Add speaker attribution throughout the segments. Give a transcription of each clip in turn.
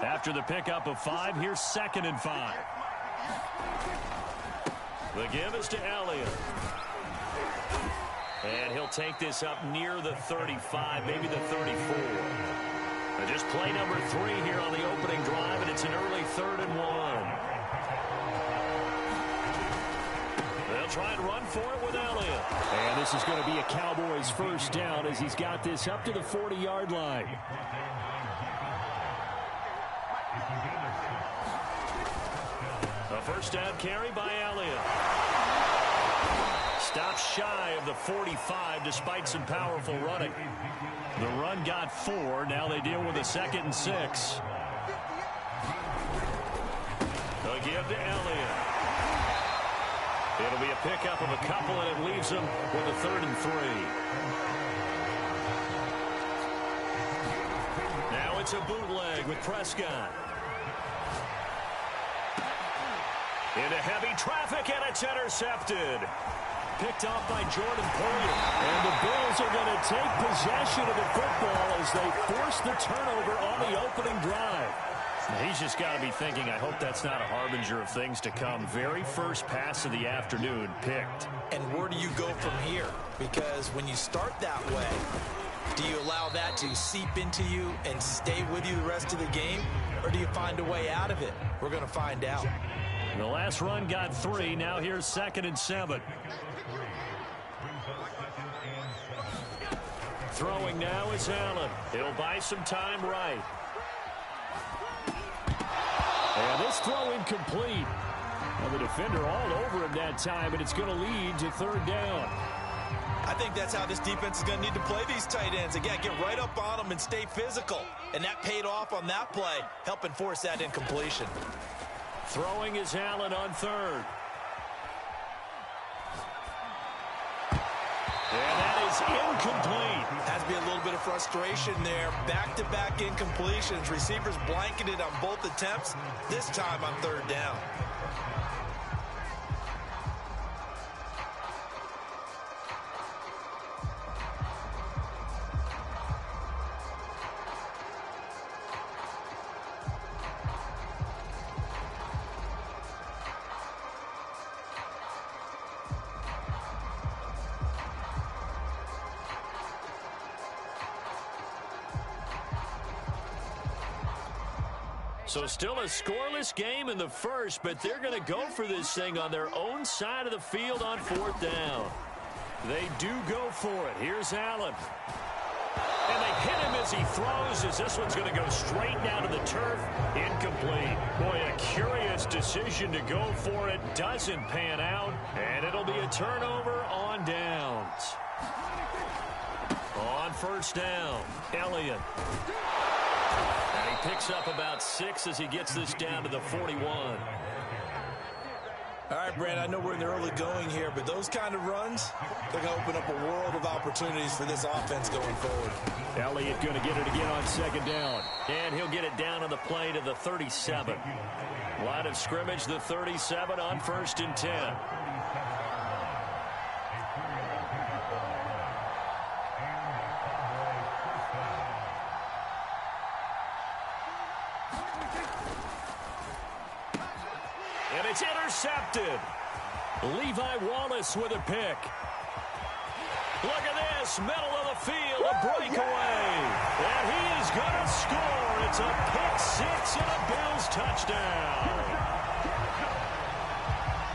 Speaker 1: After the pickup of 5, here's 2nd and 5. The give is to Elliott. And he'll take this up near the 35, maybe the 34. Just play number 3 here on the opening drive, and it's an early 3rd and 1. They'll try and run for it with Elliott.
Speaker 2: And this is going to be a Cowboys first down as he's got this up to the 40-yard line.
Speaker 1: A first down carry by Elliott. Stopped shy of the 45 despite some powerful running. The run got 4. Now they deal with a 2nd and 6. They'll give to Elliott. It'll be a pickup of a couple, and it leaves them with a 3rd and 3. Now it's a bootleg with Prescott. Into heavy traffic, and it's intercepted. Picked off by Jordan Poyer.
Speaker 2: And the Bills are going to take possession of the football as they force the turnover on the opening drive.
Speaker 1: He's just got to be thinking, I hope that's not a harbinger of things to come. Very first pass of the afternoon picked.
Speaker 3: And where do you go from here? Because when you start that way, do you allow that to seep into you and stay with you the rest of the game? Or do you find a way out of it? We're going to find out.
Speaker 1: The last run got 3. Now here's 2nd and 7. Throwing now is Allen. He'll buy some time right.
Speaker 2: And this throw incomplete. Now the defender all over him that time, and it's going to lead to 3rd down.
Speaker 3: I think that's how this defense is going to need to play these tight ends. Again, get right up on them and stay physical. And that paid off on that play, helping force that incompletion.
Speaker 1: Throwing is Allen on 3rd. And that is incomplete.
Speaker 3: Has to be a little bit of frustration there. Back-to-back incompletions. Receivers blanketed on both attempts, this time on 3rd down.
Speaker 1: So still a scoreless game in the first, but they're going to go for this thing on their own side of the field on 4th down. They do go for it. Here's Allen. And they hit him as he throws, as this one's going to go straight down to the turf. Incomplete. Boy, a curious decision to go for it. Doesn't pan out, and it'll be a turnover on downs. On 1st down, Elliott. And he picks up about 6 as he gets this down to the 41.
Speaker 3: All right, Brad, I know we're in the early going here, but those kind of runs, they're going to open up a world of opportunities for this offense going forward.
Speaker 2: Elliott going to get it again on 2nd down.
Speaker 1: And he'll get it down on the play to the 37. Line of scrimmage, the 37 on 1st and 10. And it's intercepted. Levi Wallace with a pick. Look at this, middle of the field, a breakaway. And he is going to score. It's a pick-6 and a Bills touchdown.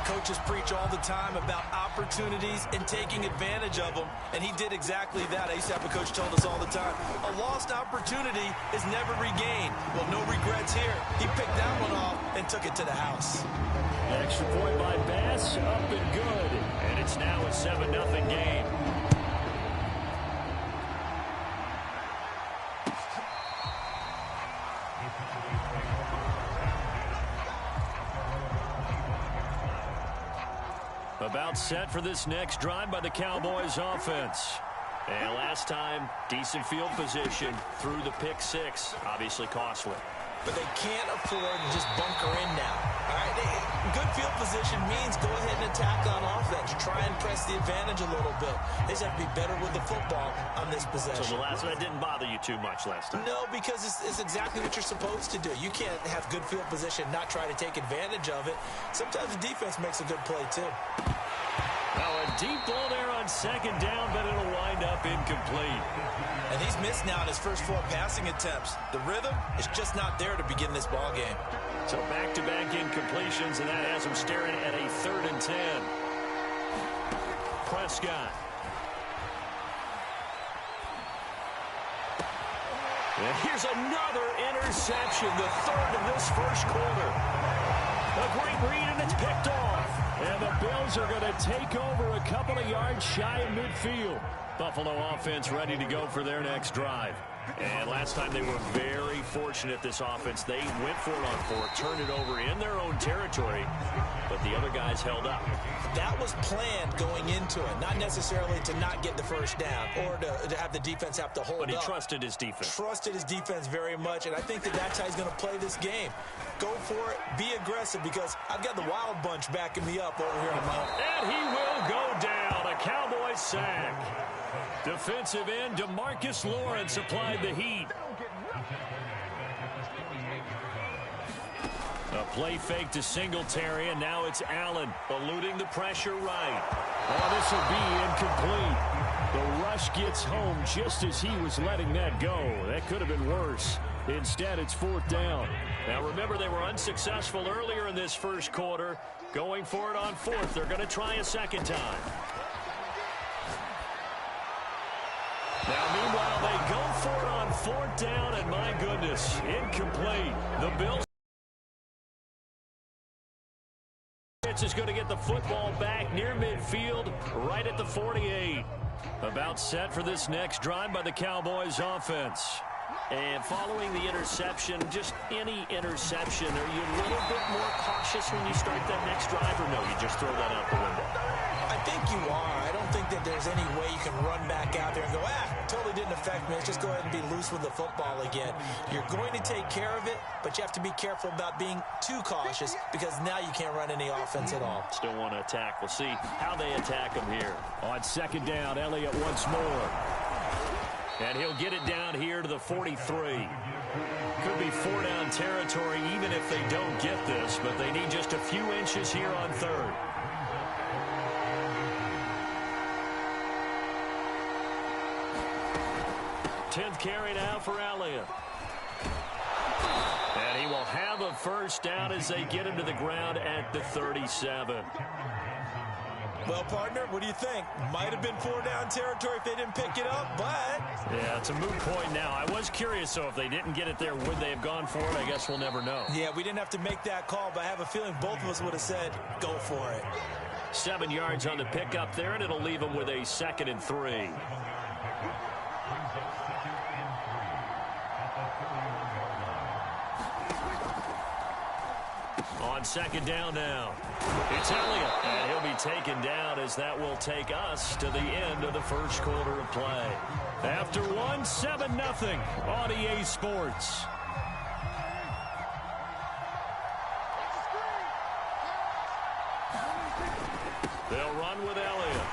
Speaker 3: Coaches preach all the time about opportunities and taking advantage of them, and he did exactly that. I used to have a coach told us all the time, a lost opportunity is never regained. Well, no regrets here. He picked that one off and took it to the house.
Speaker 2: Extra point by Bass, up and good.
Speaker 1: And it's now a 7-0 game. About set for this next drive by the Cowboys offense. And last time, decent field position through the pick-6, obviously costly.
Speaker 3: but they can't afford to just bunker in now. All right, good field position means go ahead and attack on offense. Try and press the advantage a little bit. They just have to be better with the football on this possession.
Speaker 1: So the last one, that didn't bother you too much last time?
Speaker 3: No, because it's exactly what you're supposed to do. You can't have good field position, not try to take advantage of it. Sometimes the defense makes a good play, too.
Speaker 1: Now a deep ball there on second down, but it'll wind up incomplete.
Speaker 3: And he's missed now in his first 4 passing attempts. The rhythm is just not there to begin this ball game.
Speaker 1: So back-to-back incompletions, and that has him staring at a 3rd and 10. Prescott. And here's another interception, the 3rd of this first quarter. A great read, and it's picked off.
Speaker 2: And the Bills are going to take over a couple of yards shy of midfield.
Speaker 1: Buffalo offense ready to go for their next drive. And last time they were very fortunate, this offense. They went for it on 4, turned it over in their own territory, but the other guys held up.
Speaker 3: That was planned going into it, not necessarily to not get the first down or to have the defense have to hold up.
Speaker 1: But he trusted his defense.
Speaker 3: Trusted his defense very much, and I think that's how he's going to play this game. Go for it, be aggressive, because I've got the Wild Bunch backing me up over here on my own.
Speaker 1: And he will go down. A Cowboys sack. Defensive end DeMarcus Lawrence applied the heat. A play fake to Singletary, and now it's Allen eluding the pressure right.
Speaker 2: Oh, this will be incomplete. The rush gets home just as he was letting that go. That could have been worse. Instead, it's 4th down.
Speaker 1: Now, remember, they were unsuccessful earlier in this first quarter. Going for it on 4th. They're going to try a second time. Now, meanwhile, they go for it on 4th down, and my goodness, incomplete. The Bills is going to get the football back near midfield, right at the 48. About set for this next drive by the Cowboys offense. And following the interception, just any interception, are you a little bit more cautious when you start that next drive, or no, you just throw that out the window?
Speaker 3: I think you are. I don't think that there's any way you can run back out there and go, totally didn't affect me. Let's just go ahead and be loose with the football again. You're going to take care of it, but you have to be careful about being too cautious, because now you can't run any offense at all.
Speaker 1: Still want to attack. We'll see how they attack them here.
Speaker 2: On second down, Elliott once more.
Speaker 1: And he'll get it down here to the 43. Could be 4-down territory even if they don't get this, but they need just a few inches here on 3rd. Tenth carry now for Elliott. And he will have a first down as they get him to the ground at the 37.
Speaker 3: Well, partner, what do you think? Might have been 4-down territory if they didn't pick it up, but...
Speaker 1: Yeah, it's a moot point now. I was curious, so if they didn't get it there, would they have gone for it? I guess we'll never know.
Speaker 3: Yeah, we didn't have to make that call, but I have a feeling both of us would have said, go for it.
Speaker 1: 7 yards on the pickup there, and it'll leave them with a 2nd and 3. On second down now, it's Elliott, and he'll be taken down as that will take us to the end of the first quarter of play. After 7-0 on EA Sports. They'll run with Elliott.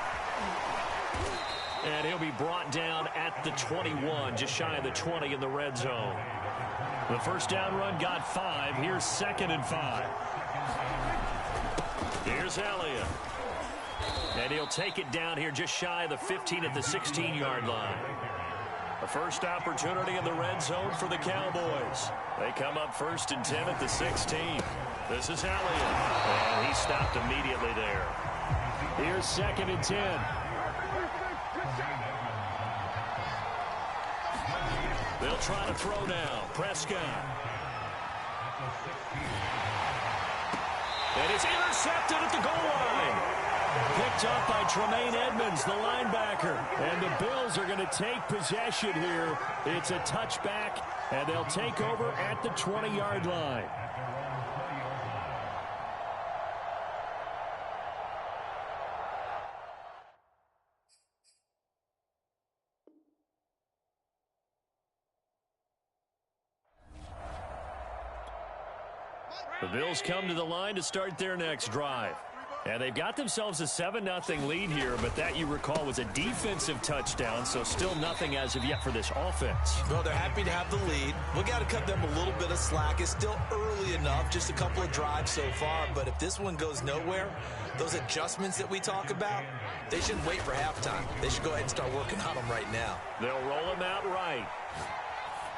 Speaker 1: And he'll be brought down at the 21, just shy of the 20 in the red zone. The first down run got 5. Here's 2nd and 5. Here's Elliott. And he'll take it down here just shy of the 15 at the 16-yard line. A first opportunity in the red zone for the Cowboys. They come up 1st and 10 at the 16. This is Elliott. And he stopped immediately there.
Speaker 2: Here's 2nd and 10.
Speaker 1: They'll try to throw now. Prescott. And it's intercepted at the goal line. Picked up by Tremaine Edmonds, the linebacker.
Speaker 2: And the Bills are going to take possession here. It's a touchback, and they'll take over at the 20-yard line.
Speaker 1: The Bills come to the line to start their next drive. And they've got themselves a 7-0 lead here, but that, you recall, was a defensive touchdown, so still nothing as of yet for this offense.
Speaker 3: Well, they're happy to have the lead. We got to cut them a little bit of slack. It's still early enough, just a couple of drives so far, but if this one goes nowhere, those adjustments that we talk about, they shouldn't wait for halftime. They should go ahead and start working on them right now.
Speaker 1: They'll roll him out right.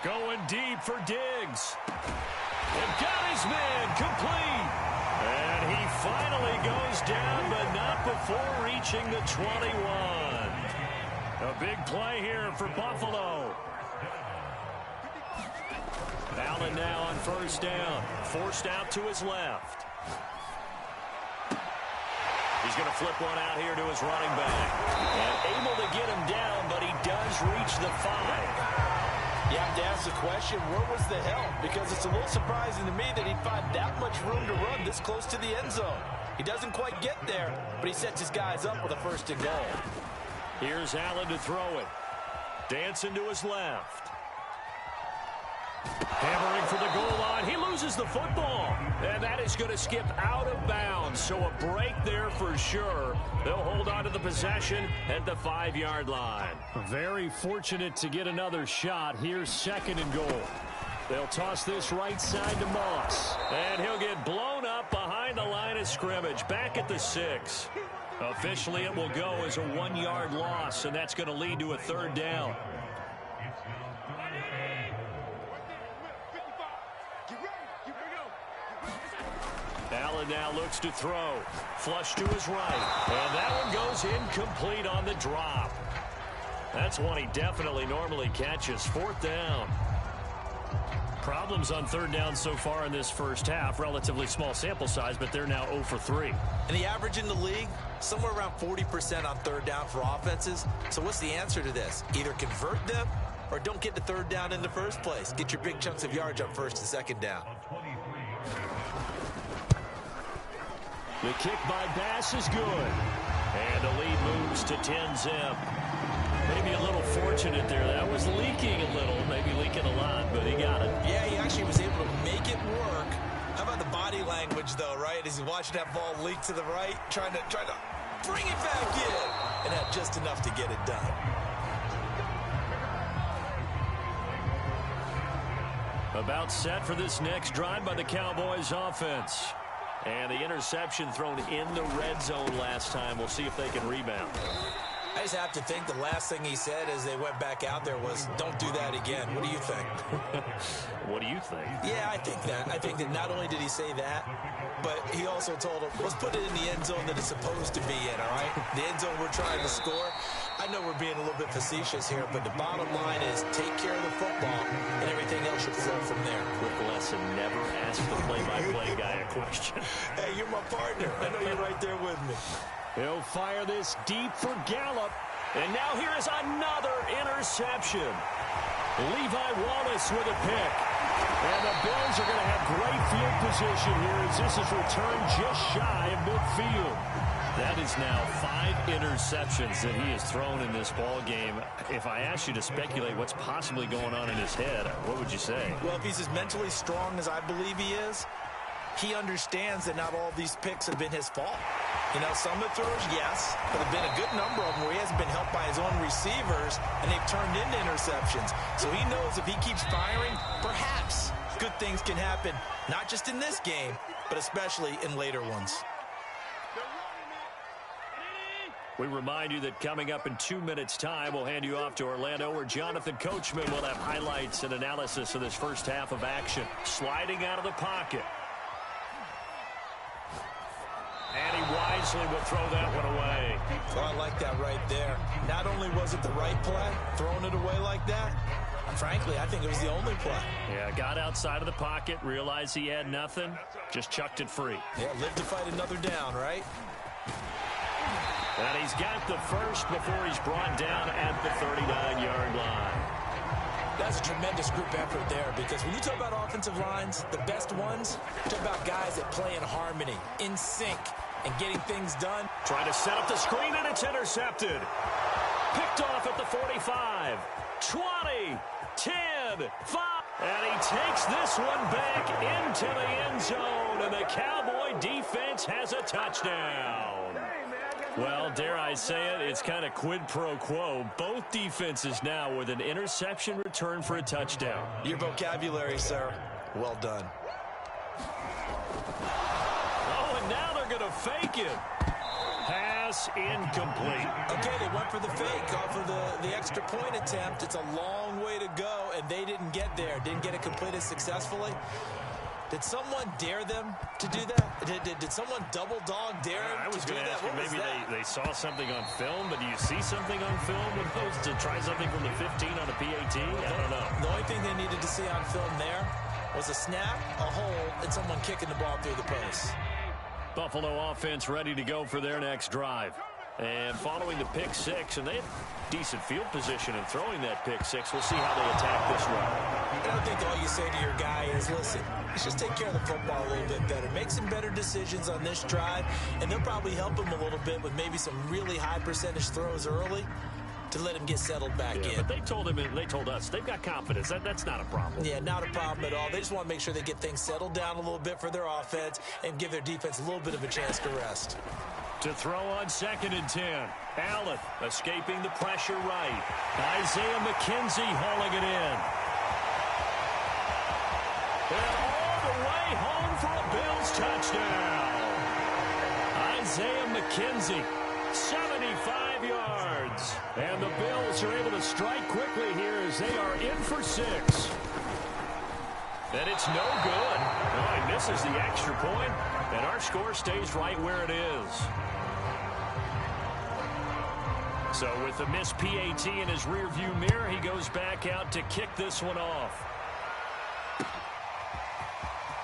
Speaker 1: Going deep for Diggs. And got his man complete. And he finally goes down, but not before reaching the 21. A big play here for Buffalo. Allen now on first down. Forced out to his left. He's going to flip one out here to his running back. And able to get him down, but he does reach the 5.
Speaker 3: You have to ask the question, where was the help? Because it's a little surprising to me that he'd find that much room to run this close to the end zone. He doesn't quite get there, but he sets his guys up with a first and goal.
Speaker 1: Here's Allen to throw it. Dancing to his left. Hammering for the goal line. He loses the football. And that is going to skip out of bounds. So a break there for sure. They'll hold on to the possession at the 5-yard line.
Speaker 2: Very fortunate to get another shot. Here's second and goal. They'll toss this right side to Moss.
Speaker 1: And he'll get blown up behind the line of scrimmage. Back at the 6. Officially, it will go as a 1-yard loss. And that's going to lead to a third down. Allen now looks to throw. Flush to his right. And that one goes incomplete on the drop. That's one he definitely normally catches. Fourth down. Problems on third down so far in this first half. Relatively small sample size, but they're now 0 for 3.
Speaker 3: And the average in the league, somewhere around 40% on third down for offenses. So what's the answer to this? Either convert them or don't get the third down in the first place. Get your big chunks of yards on first and second down.
Speaker 2: The kick by Bass is good.
Speaker 1: And the lead moves to 10-zip. Maybe a little fortunate there. That was leaking a little, maybe leaking a lot, but he got it.
Speaker 3: Yeah, he actually was able to make it work. How about the body language, though, right? As he's watching that ball leak to the right, trying to bring it back in, and had just enough to get it done.
Speaker 1: About set for this next drive by the Cowboys offense. And the interception thrown in the red zone last time. We'll see if they can rebound.
Speaker 3: I just have to think the last thing he said as they went back out there was, don't do that again. What do you think?
Speaker 1: What do you think?
Speaker 3: Yeah, I think that. I think that not only did he say that, but he also told him, let's put it in the end zone that it's supposed to be in, all right? The end zone we're trying to score. I know we're being a little bit facetious here, but the bottom line is take care of the football, and everything else should flow from there.
Speaker 1: Quick lesson, never ask the play-by-play guy a question.
Speaker 3: Hey, you're my partner. I know you're right there with me.
Speaker 2: He'll fire this deep for Gallup.
Speaker 1: And now here is another interception. Levi Wallace with a pick. And the Bills are going to have great field position here as this is returned just shy of midfield. That is now 5 interceptions that he has thrown in this ball game. If I asked you to speculate what's possibly going on in his head, what would you say?
Speaker 3: Well, if he's as mentally strong as I believe he is, he understands that not all these picks have been his fault. You know, some of the throws, yes, but there have been a good number of them where he hasn't been helped by his own receivers, and they've turned into interceptions. So he knows if he keeps firing, perhaps good things can happen, not just in this game, but especially in later ones.
Speaker 1: We remind you that coming up in 2 minutes' time, we'll hand you off to Orlando, where Jonathan Coachman will have highlights and analysis of this first half of action. Sliding out of the pocket. And he wisely will throw that one away.
Speaker 3: Oh, I like that right there. Not only was it the right play, throwing it away like that, frankly, I think it was the only play.
Speaker 1: Yeah, got outside of the pocket, realized he had nothing, just chucked it free.
Speaker 3: Yeah, live to fight another down, right?
Speaker 1: And he's got the first before he's brought down at the 39-yard line.
Speaker 3: That's a tremendous group effort there, because when you talk about offensive lines, the best ones, talk about guys that play in harmony, in sync, and getting things done.
Speaker 1: Trying to set up the screen, and it's intercepted. Picked off at the 45, 20, 10, 5. And he takes this one back into the end zone, and the Cowboy defense has a touchdown. Well, dare I say it, it's kind of quid pro quo. Both defenses now with an interception return for a touchdown.
Speaker 3: Your vocabulary, sir. Well done.
Speaker 1: Oh, and now they're going to fake it. Pass incomplete.
Speaker 3: Okay, they went for the fake off of the extra point attempt. It's a long way to go, and they didn't get there. Didn't get it completed successfully. Did someone dare them to do that? Did someone double dog dare them
Speaker 1: I was
Speaker 3: to do
Speaker 1: going to
Speaker 3: that?
Speaker 1: ask you, maybe they saw something on film, but do you see something on film with those to try something from the 15 on a PAT? I don't know.
Speaker 3: The only thing they needed to see on film there was a snap, a hold, and someone kicking the ball through the post.
Speaker 1: Buffalo offense ready to go for their next drive. And following the pick six, and they have decent field position in throwing that pick six. We'll see how they attack this run.
Speaker 3: I don't think all you say to your guy is, listen, let's just take care of the football a little bit better. Make some better decisions on this drive, and they'll probably help him a little bit with maybe some really high percentage throws early to let him get settled back in.
Speaker 1: But they told him, and they told us, they've got confidence. That's not a problem.
Speaker 3: Yeah, not a problem at all. They just want to make sure they get things settled down a little bit for their offense and give their defense a little bit of a chance to rest.
Speaker 1: To throw on 2nd and 10. Allen escaping the pressure right. Isaiah McKenzie hauling it in. And all the way home for a Bills touchdown. Isaiah McKenzie, 75 yards. And the Bills are able to strike quickly here as they are in for 6. And it's no good. Oh, he misses the extra point, and our score stays right where it is. So with the missed PAT in his rearview mirror, he goes back out to kick this one off.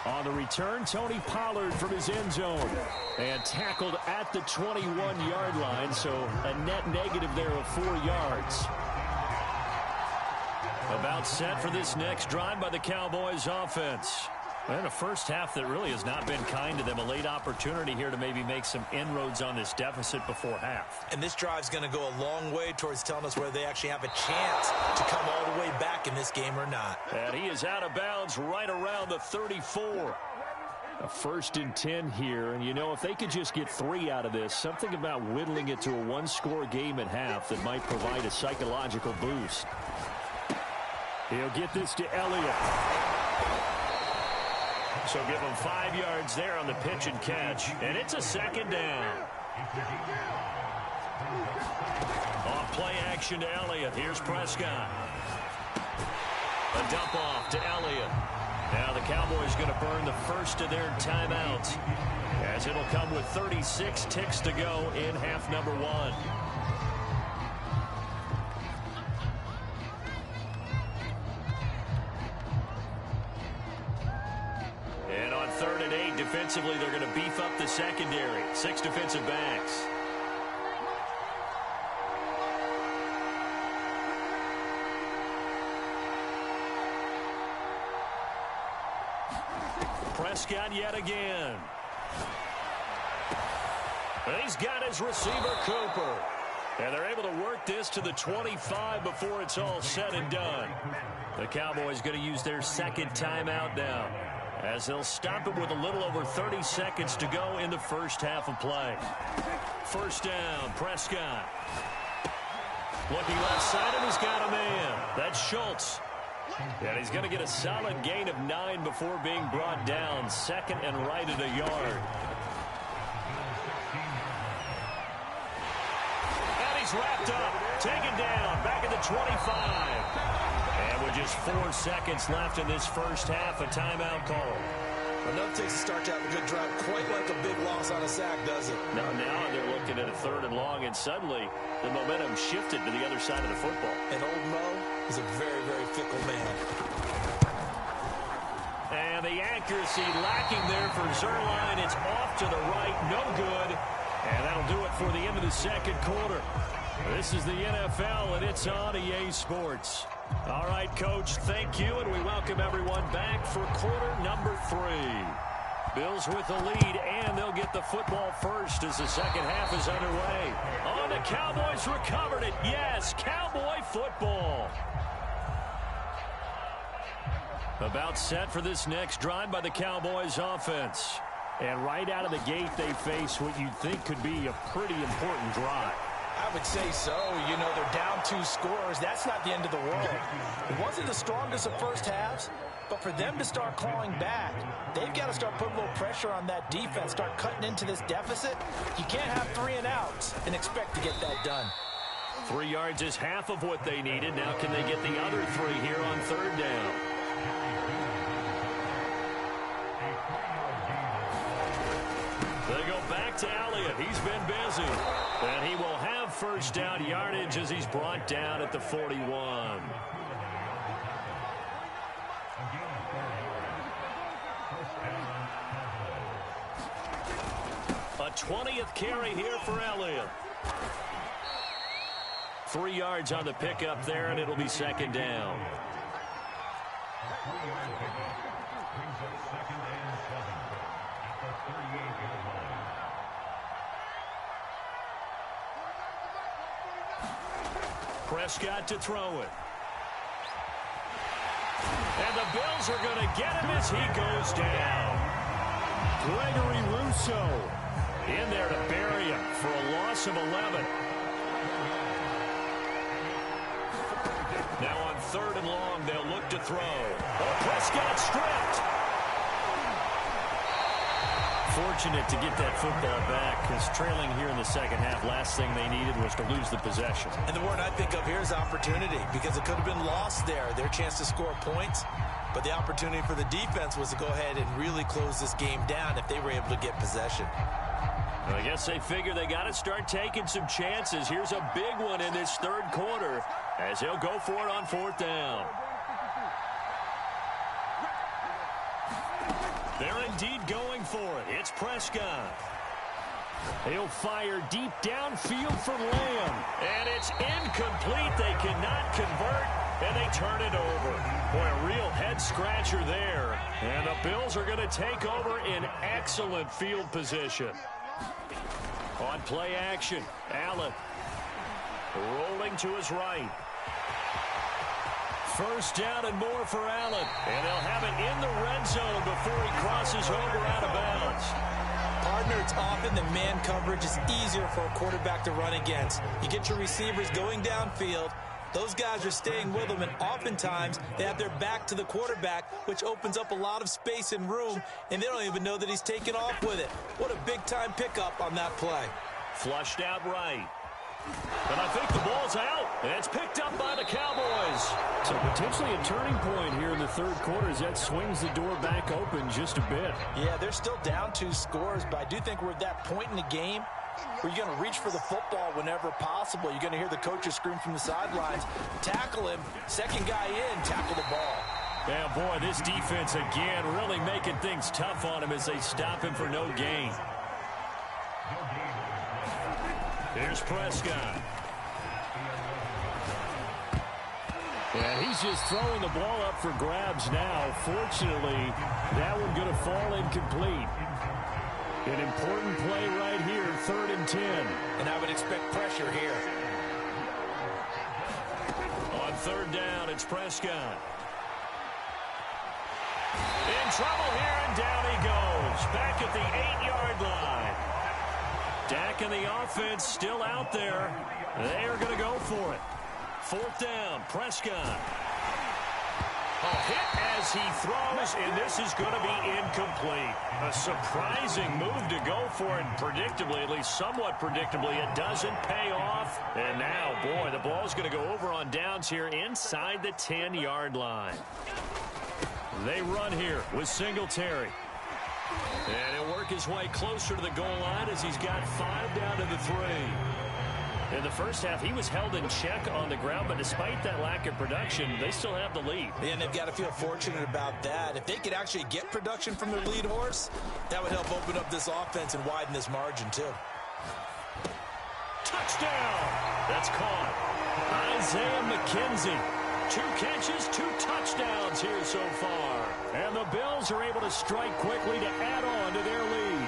Speaker 1: On the return, Tony Pollard from his end zone. And tackled at the 21-yard line, so a net negative there of 4 yards. About set for this next drive by the Cowboys offense. And a first half that really has not been kind to them. A late opportunity here to maybe make some inroads on this deficit before half.
Speaker 3: And this drive's going to go a long way towards telling us whether they actually have a chance to come all the way back in this game or not.
Speaker 1: And he is out of bounds right around the 34. A 1st and 10 here. And, you know, if they could just get 3 out of this, something about whittling it to a one-score game at half that might provide a psychological boost. He'll get this to Elliott. So give him 5 yards there on the pitch and catch. And it's a 2nd down. Off play action to Elliott. Here's Prescott. A dump off to Elliott. Now the Cowboys going to burn the first of their timeouts, as it'll come with 36 ticks to go in half number 1. And on 3rd and 8, defensively, they're going to beef up the secondary. 6 defensive backs. Prescott yet again. He's got his receiver, Cooper. And they're able to work this to the 25 before it's all said and done. The Cowboys going to use their 2nd timeout now, as they'll stop it with a little over 30 seconds to go in the first half of play. 1st down, Prescott. Looking left side, and he's got a man. That's Schultz. And he's going to get a solid gain of 9 before being brought down. 2nd and right at a yard. And he's wrapped up. Taken down. Back at the 25. And with just 4 seconds left in this first half, a timeout call.
Speaker 3: Enough takes a start to have a good drive. Quite like a big loss on a sack, does it?
Speaker 1: Now they're looking at a 3rd and long, and suddenly the momentum shifted to the other side of the football.
Speaker 3: And old Mo is a very, very fickle man.
Speaker 1: And the accuracy lacking there for Zerline. It's off to the right, no good. And that'll do it for the end of the 2nd quarter. This is the NFL, and it's on EA Sports. All right, Coach, thank you, and we welcome everyone back for quarter number 3. Bills with the lead, and they'll get the football first as the second half is underway. Oh, the Cowboys recovered it. Yes, Cowboy football. About set for this next drive by the Cowboys offense.
Speaker 2: And right out of the gate, they face what you'd think could be a pretty important drive.
Speaker 3: I would say so. You know, they're down 2 scores. That's not the end of the world. It wasn't the strongest of first halves, but for them to start clawing back, they've got to start putting a little pressure on that defense, start cutting into this deficit. You can't have 3 and outs and expect to get that done.
Speaker 1: 3 yards is half of what they needed. Now can they get the other 3 here on 3rd down? They go back to Elliott. He's been busy. And he will have first down yardage as he's brought down at the 41. A 20th carry here for Elliott. 3 yards on the pickup there, and it'll be 2nd down. Prescott to throw it. And the Bills are going to get him as he goes down.
Speaker 2: Gregory Rousseau
Speaker 1: in there to bury him for a loss of 11. Now on 3rd and long, they'll look to throw. Oh, Prescott stripped. Fortunate to get that football back, because trailing here in the 2nd half, last thing they needed was to lose the possession.
Speaker 3: And the word I think of here is opportunity, because it could have been lost there, their chance to score points. But the opportunity for the defense was to go ahead and really close this game down if they were able to get possession.
Speaker 1: I guess they figure they got to start taking some chances. Here's a big one in this 3rd quarter as they'll go for it on 4th down. They're indeed going for it. It's Prescott.
Speaker 2: He'll fire deep downfield for Lamb.
Speaker 1: And it's incomplete. They cannot convert, and they turn it over. Boy, a real head-scratcher there. And the Bills are going to take over in excellent field position. On play action, Allen rolling to his right. First down and more for Allen. And they'll have it in the red zone before he crosses over out of bounds.
Speaker 3: Partner, it's often the man coverage is easier for a quarterback to run against. You get your receivers going downfield. Those guys are staying with them, and oftentimes they have their back to the quarterback, which opens up a lot of space and room, and they don't even know that he's taken off with it. What a big-time pickup on that play.
Speaker 1: Flushed out right. And I think the ball's out. And it's picked up by the Cowboys.
Speaker 2: So potentially a turning point here in the 3rd quarter as that swings the door back open just a bit.
Speaker 3: Yeah, they're still down 2 scores, but I do think we're at that point in the game where you're going to reach for the football whenever possible. You're going to hear the coaches scream from the sidelines, tackle him, 2nd guy in, tackle the ball.
Speaker 1: Yeah, boy, this defense again really making things tough on him as they stop him for no gain. Here's Prescott.
Speaker 2: And he's just throwing the ball up for grabs now. Fortunately, that one going to fall incomplete. An important play right here, 3rd and 10.
Speaker 3: And I would expect pressure here.
Speaker 1: On 3rd down, it's Prescott. In trouble here, and down he goes. Back at the 8-yard line. Dak and the offense still out there. They are going to go for it. 4th down, Prescott. A hit as he throws, and this is going to be incomplete. A surprising move to go for it, predictably, at least somewhat predictably. It doesn't pay off. And now, boy, the ball's going to go over on downs here inside the 10-yard line. They run here with Singletary. And he'll work his way closer to the goal line as he's got 5 down to the 3. In the first half, he was held in check on the ground, but despite that lack of production, they still have the lead.
Speaker 3: And they've got to feel fortunate about that. If they could actually get production from their lead horse, that would help open up this offense and widen this margin, too.
Speaker 1: Touchdown! That's caught. Isaiah McKenzie. 2 catches, 2 touchdowns here so far.
Speaker 2: And the Bills are able to strike quickly to add on to their lead.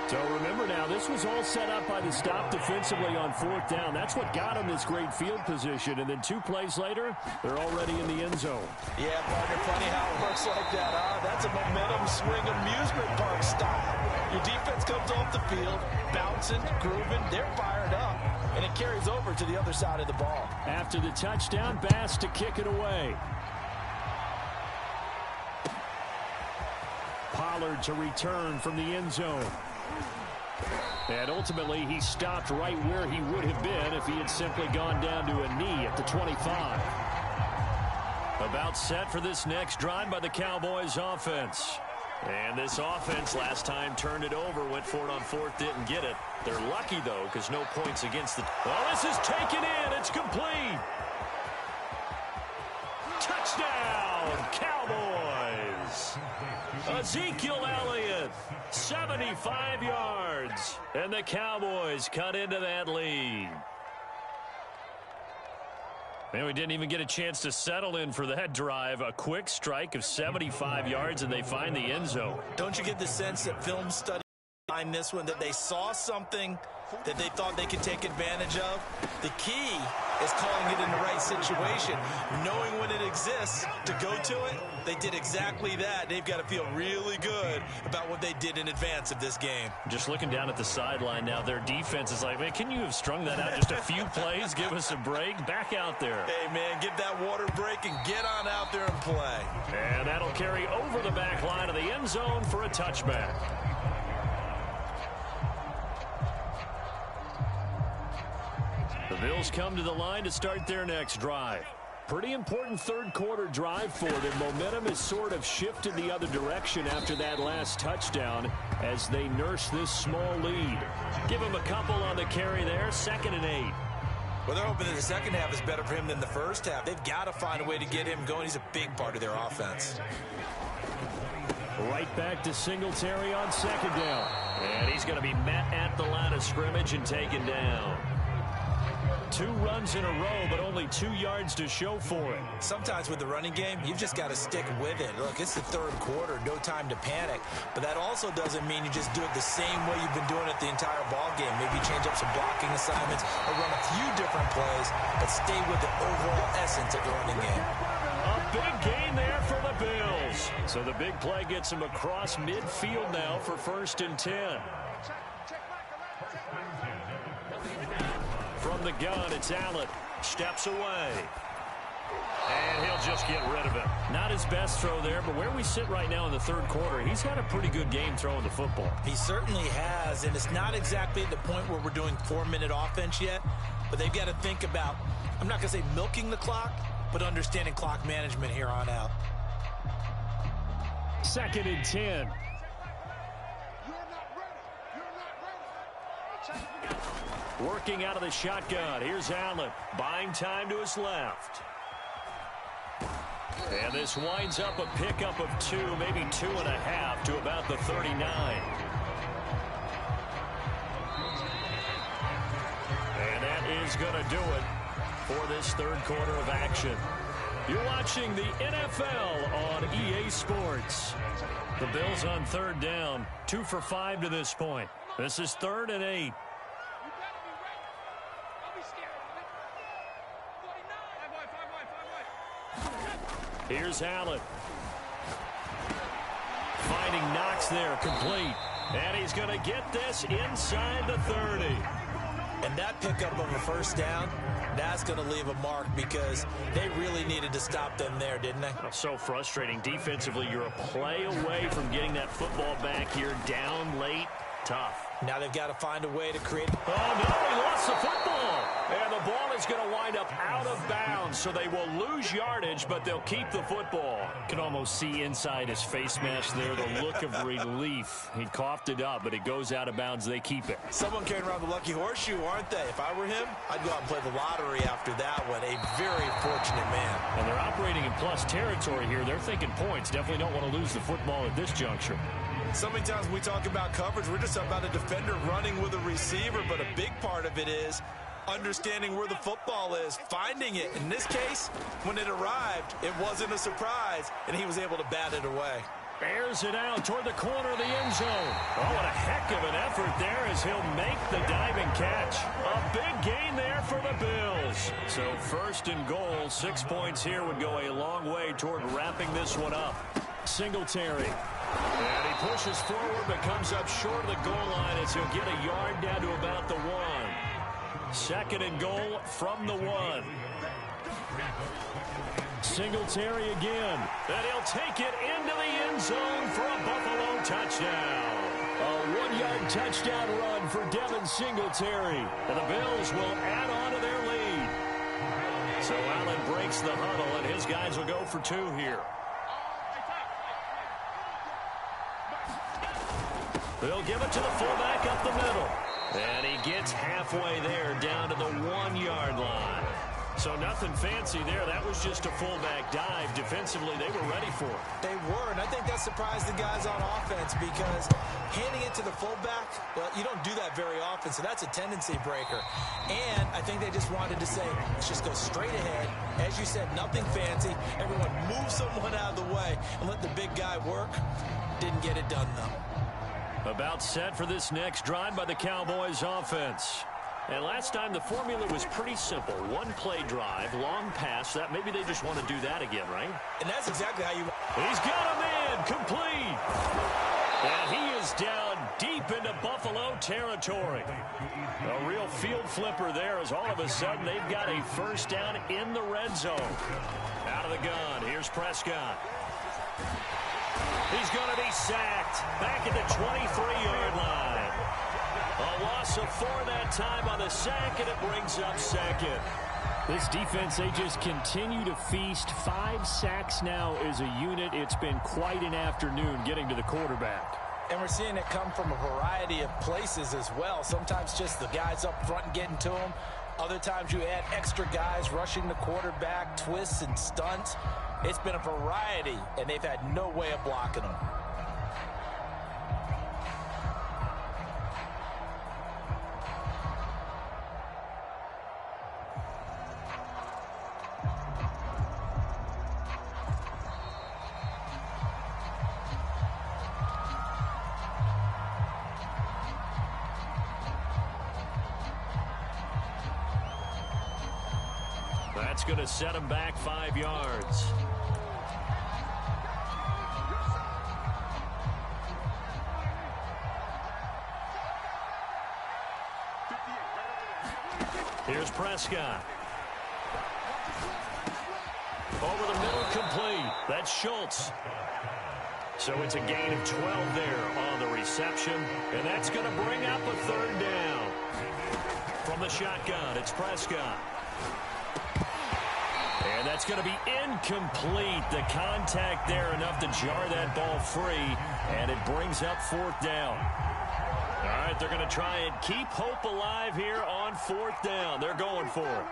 Speaker 2: So remember now, this was all set up by the stop defensively on 4th down. That's what got them this great field position. And then 2 plays later, they're already in the end zone.
Speaker 3: Yeah, partner, funny how it works like that, huh? That's a momentum swing amusement park style. Your defense comes off the field, bouncing, grooving, they're fired up, and it carries over to the other side of the ball.
Speaker 2: After the touchdown, Bass to kick it away. Pollard to return from the end zone. And ultimately, he stopped right where he would have been if he had simply gone down to a knee at the 25.
Speaker 1: About set for this next drive by the Cowboys offense. And this offense last time turned it over, went for it on 4th, didn't get it. They're lucky, though, because no points against the... Oh, this is taken in. It's complete. Touchdown, Cowboys. Ezekiel Elliott, 75 yards. And the Cowboys cut into that lead. Man, we didn't even get a chance to settle in for that drive. A quick strike of 75 yards, and they find the end zone.
Speaker 3: Don't you get the sense that film study behind this one, that they saw something that they thought they could take advantage of? The key is calling it in the right situation, knowing when it exists to go to it. They did exactly that. They've got to feel really good about what they did in advance of this game.
Speaker 1: Just looking down at the sideline now, their defense is like, man, can you have strung that out just a few plays? Give us a break. Back out there.
Speaker 3: Hey, man, get that water break and get on out there and play.
Speaker 1: And that'll carry over the back line of the end zone for a touchback. The Bills come to the line to start their next drive. Pretty important third quarter drive for them. Momentum has sort of shifted the other direction after that last touchdown as they nurse this small lead. Give him a couple on the carry there. 2nd and 8.
Speaker 3: Well, they're hoping that the second half is better for him than the first half. They've got to find a way to get him going. He's a big part of their offense.
Speaker 2: Right back to Singletary on 2nd down.
Speaker 1: And he's going to be met at the line of scrimmage and taken down. 2 runs in a row, but only 2 yards to show for it.
Speaker 3: Sometimes with the running game, you've just got to stick with it. Look, it's the third quarter, no time to panic. But that also doesn't mean you just do it the same way you've been doing it the entire ball game. Maybe change up some blocking assignments or run a few different plays, but stay with the overall essence of the running game.
Speaker 1: A big gain there for the Bills. So the big play gets him across midfield now for 1st and 10. From the gun, it's Allen. Steps away. And he'll just get rid of it. Not his best throw there, but where we sit right now in the third quarter, he's had a pretty good game throwing the football.
Speaker 3: He certainly has, and it's not exactly at the point where we're doing 4-minute offense yet, but they've got to think about, I'm not going to say milking the clock, but understanding clock management here on out.
Speaker 2: 2nd and 10.
Speaker 1: Working out of the shotgun. Here's Allen. Buying time to his left. And this winds up a pickup of 2, maybe 2.5 to about the 39. And that is going to do it for this third quarter of action. You're watching the NFL on EA Sports. The Bills on 3rd down, 2 for 5 to this point. This is 3rd and 8. Here's Allen. Finding Knox there, complete. And he's going to get this inside the 30.
Speaker 3: And that pickup of a 1st down, that's going to leave a mark because they really needed to stop them there, didn't they?
Speaker 1: Oh, so frustrating. Defensively, you're a play away from getting that football back here. Down late, tough.
Speaker 3: Now they've got to find a way to create...
Speaker 1: Oh, no, he lost the football. And the ball is going to wind up out of bounds, so they will lose yardage, but they'll keep the football. You can almost see inside his face mask there the look of relief. He coughed it up, but it goes out of bounds. They keep it.
Speaker 3: Someone carrying around the lucky horseshoe, aren't they? If I were him, I'd go out and play the lottery after that one. A very fortunate man.
Speaker 1: And they're operating in plus territory here. They're thinking points. Definitely don't want to lose the football at this juncture.
Speaker 3: So many times when we talk about coverage, we're just talking about a defender running with a receiver, but a big part of it is understanding where the football is, finding it. In this case, when it arrived, it wasn't a surprise, and he was able to bat it away.
Speaker 2: Airs it out toward the corner of the end zone. Oh, what a heck of an effort there as he'll make the diving catch. A big gain there for the Bills. So first and goal, 6 points here would go a long way toward wrapping this one up. Singletary. And he pushes forward but comes up short of the goal line as he'll get a yard down to about the 1. Second and goal from the 1. Singletary again. And he'll take it into the end zone for a Buffalo touchdown. A 1-yard touchdown run for Devin Singletary. And the Bills will add on to their lead. So Allen breaks the huddle, and his guys will go for 2 here. They'll give it to the fullback up the middle. And he gets halfway there down to the 1-yard line. So nothing fancy there. That was just a fullback dive. Defensively, they were ready for it.
Speaker 3: They were, and I think that surprised the guys on offense because handing it to the fullback, well, you don't do that very often, so that's a tendency breaker. And I think they just wanted to say, let's just go straight ahead. As you said, nothing fancy. Everyone move someone out of the way and let the big guy work. Didn't get it done, though.
Speaker 1: About set for this next drive by the Cowboys offense. And last time the formula was pretty simple. 1-play drive, long pass. That maybe they just want to do that again, right?
Speaker 3: And that's exactly how you...
Speaker 1: He's got a man complete. And he is down deep into Buffalo territory. A real field flipper there as all of a sudden they've got a first down in the red zone. Out of the gun. Here's Prescott. He's going to be sacked back at the 23-yard line. A loss of 4 that time on the sack, and it brings up second.
Speaker 2: This defense, they just continue to feast. 5 sacks now as a unit. It's been quite an afternoon getting to the quarterback.
Speaker 3: And we're seeing it come from a variety of places as well. Sometimes just the guys up front getting to him. Other times you add extra guys rushing the quarterback, twists and stunts. It's been a variety, and they've had no way of blocking them.
Speaker 1: That's going to set him back 5 yards. Here's Prescott. Over the middle, complete. That's Schultz. So it's a gain of 12 there on the reception. And that's going to bring up a 3rd down. From the shotgun, it's Prescott. And that's going to be incomplete. The contact there enough to jar that ball free. And it brings up 4th down. All right, they're going to try and keep hope alive here on 4th down. They're going for it.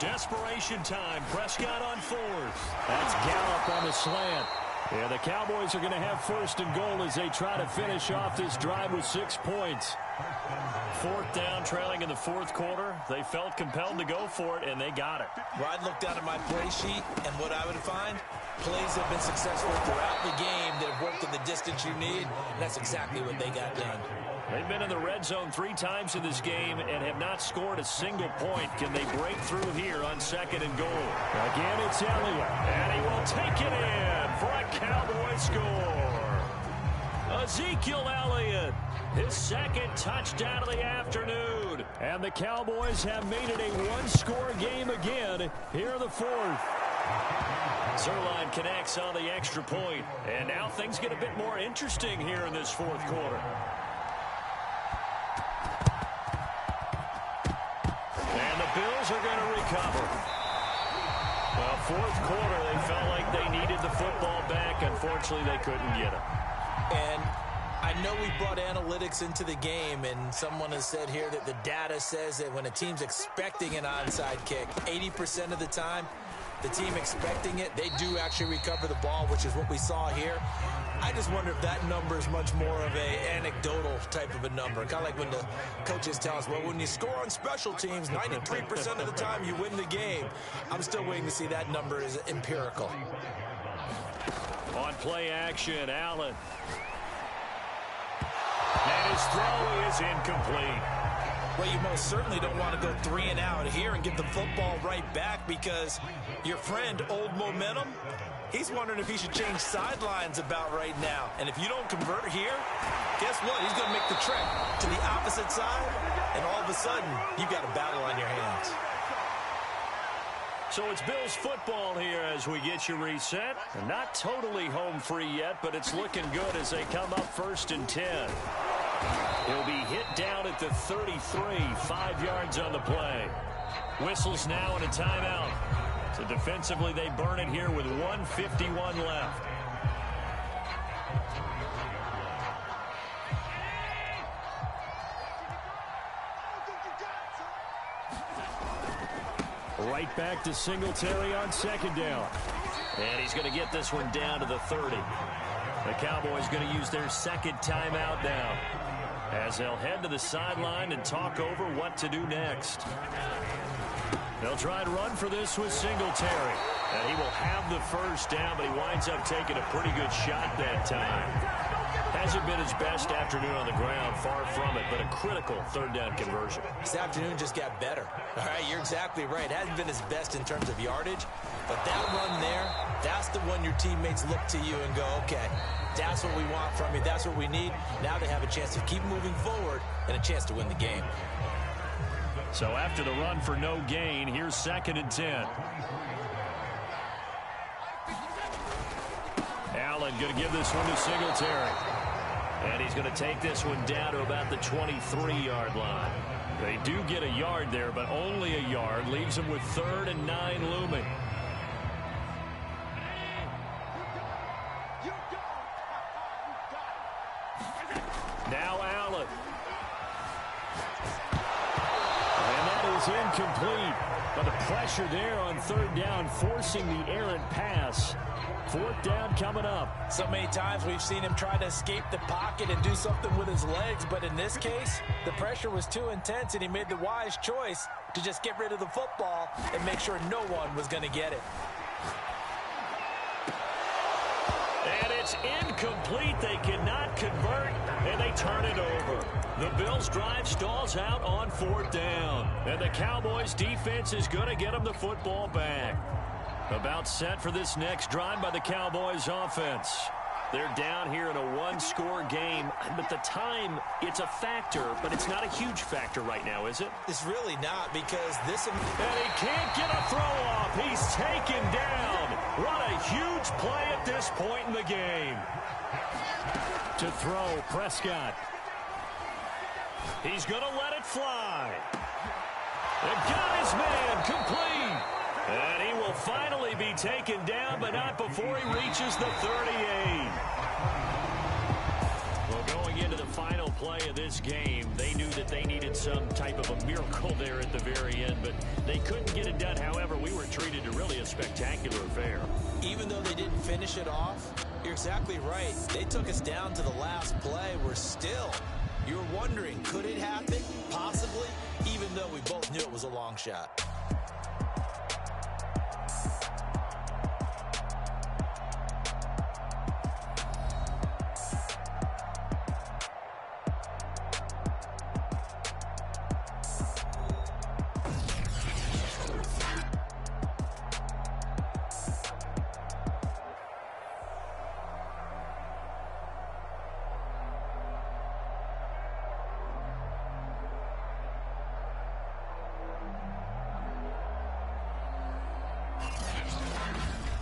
Speaker 1: Desperation time. Prescott on 4th.
Speaker 2: That's Gallup on the slant. Yeah, the Cowboys are going to have 1st and goal as they try to finish off this drive with 6 points.
Speaker 1: 4th down, trailing in the 4th quarter. They felt compelled to go for it, and they got it.
Speaker 3: Well, I'd look down at my play sheet, and what I would find, plays have been successful throughout the game that have worked in the distance you need. And that's exactly what they got done.
Speaker 1: They've been in the red zone 3 times in this game and have not scored a single point. Can they break through here on 2nd and goal?
Speaker 2: Again, it's Elliott.
Speaker 1: And he will take it in for a Cowboy score. Ezekiel Elliott, his 2nd touchdown of the afternoon.
Speaker 2: And the Cowboys have made it a 1-score game again here in the 4th.
Speaker 1: Zerline connects on the extra point. And now things get a bit more interesting here in this 4th quarter. And the Bills are going to recover. Well, 4th quarter, they felt like they needed the football back. Unfortunately, they couldn't get it.
Speaker 3: And I know we brought analytics into the game, and someone has said here that the data says that when a team's expecting an onside kick, 80% of the time, the team expecting it, they do actually recover the ball, which is what we saw here. I just wonder if that number is much more of a anecdotal type of a number. Kind of like when the coaches tell us, well, when you score on special teams, 93% of the time you win the game. I'm still waiting to see that number is empirical.
Speaker 1: On play action. Allen. And his throw is incomplete.
Speaker 3: Well, you most certainly don't want to go 3 and out here and get the football right back, because your friend, Old Momentum, he's wondering if he should change sidelines about right now. And if you don't convert here, guess what? He's going to make the trek to the opposite side, and all of a sudden, you've got a battle on your hands.
Speaker 1: So it's Bills football here as we get you reset. Not totally home free yet, but it's looking good as they come up 1st and 10. He'll be hit down at the 33, 5 yards on the play. Whistles now and a timeout. So defensively, they burn it here with 1:51 left.
Speaker 2: Right back to Singletary on 2nd down.
Speaker 1: And he's going to get this one down to the 30. The Cowboys going to use their 2nd timeout now, as they'll head to the sideline and talk over what to do next. They'll try and run for this with Singletary. And he will have the 1st down, but he winds up taking a pretty good shot that time. Hasn't been his best afternoon on the ground, far from it, but a critical 3rd down conversion.
Speaker 3: This afternoon just got better. All right, you're exactly right. Hasn't been his best in terms of yardage, but that run there, that's the one your teammates look to you and go, okay, that's what we want from you. That's what we need. Now they have a chance to keep moving forward and a chance to win the game.
Speaker 1: So after the run for no gain, here's 2nd and 10. Allen going to give this one to Singletary. And he's going to take this one down to about the 23-yard line. They do get a yard there, but only a yard. Leaves them with 3rd and 9 looming. Now Allen.
Speaker 2: And that is incomplete. But the pressure there on 3rd down, forcing the errant pass. 4th down coming up.
Speaker 3: So many times we've seen him try to escape the pocket and do something with his legs, but in this case, the pressure was too intense, and he made the wise choice to just get rid of the football and make sure no one was going to get it.
Speaker 1: And it's incomplete. They cannot convert, and they turn it over. The Bills' drive stalls out on 4th down, and the Cowboys' defense is going to get them the football back. About set for this next drive by the Cowboys offense. They're down here in a 1-score game, but the time, it's a factor, but it's not a huge factor right now, is it?
Speaker 3: It's really not, because this...
Speaker 1: And he can't get a throw off. He's taken down. What a huge play at this point in the game.
Speaker 2: To throw, Prescott.
Speaker 1: He's going to let it fly. And got his man complete. And he will finally be taken down, but not before he reaches the 38. Well, going into the final play of this game, they knew that they needed some type of a miracle there at the very end, but they couldn't get it done. However, we were treated to really a spectacular affair.
Speaker 3: Even though they didn't finish it off, you're exactly right. They took us down to the last play. We're still, you're wondering, could it happen? Possibly, even though we both knew it was a long shot.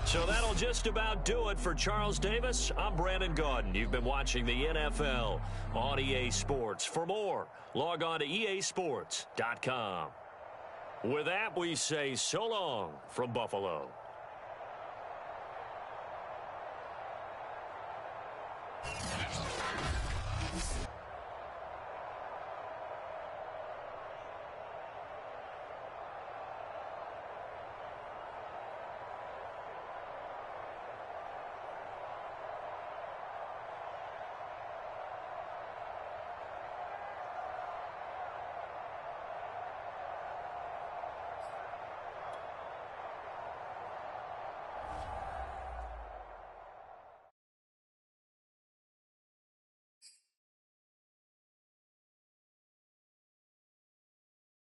Speaker 1: So that'll just about do it for Charles Davis. I'm Brandon Gaudin. You've been watching the NFL on EA Sports. For more, log on to easports.com. With that, we say so long from Buffalo.